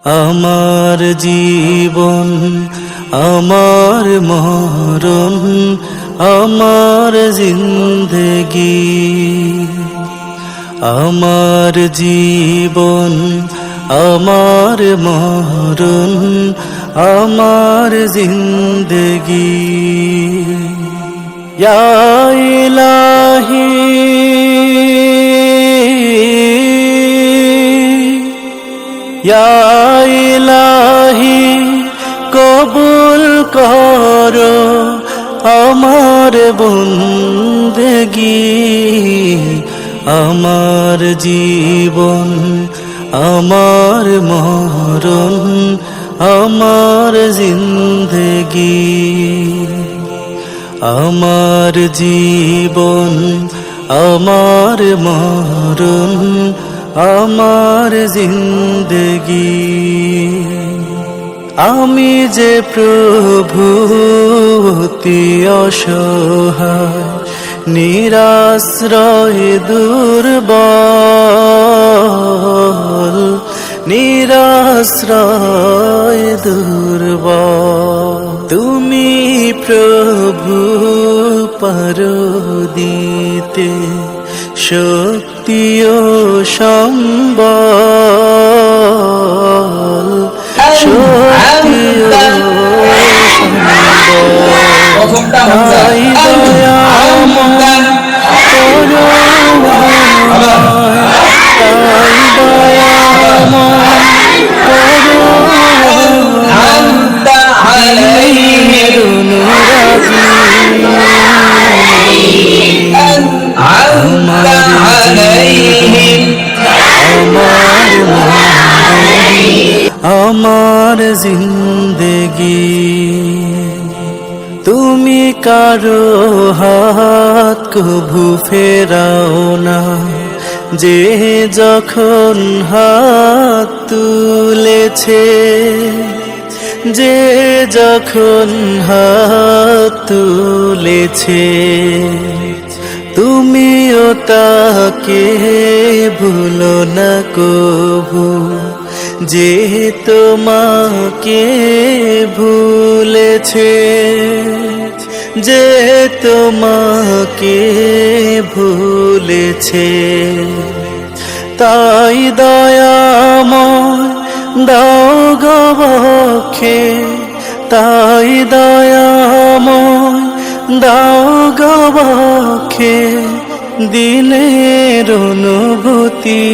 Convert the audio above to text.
আমার জীবন আমার মরণ আমার জিন্দেগি, আমার জীবন আমার মরণ আমার জিন্দেগি। ইয়া ইলাহি ইয়া ইলাহি কবুল করো আমার বন্দেগি, আমার জীবন আমার মরণ আমার জিন্দেগি, আমার জীবন আমার মরণ আমার জিন্দেগি। আমি যে প্রভু অতি অসহায় নিরাশ্রয় দুর্বল, নিরাশ্রয় দুর্বল। তুমি প্রভু পারো দিতে শক্তি ও সম্বল, শক্তি ও সম্বল। তাই দয়াময় করো আমায়, তাই দয়াময় করো দিনের অনুরাগী। আমার জিন্দেগি তুমি কারো হাত কভু ফেরাও না, যে যখন হাত তুলেছে, যে যখন হাত তুলেছে, তুমিও তাকে ভুলো না কভু, যে তোমাকে ভুলেছে, যে তোমাকে ভুলেছে। তাই দয়াময় দাও গো বক্ষে, তাই দয়াময় দাও গো বক্ষে দিনের অনুভূতি।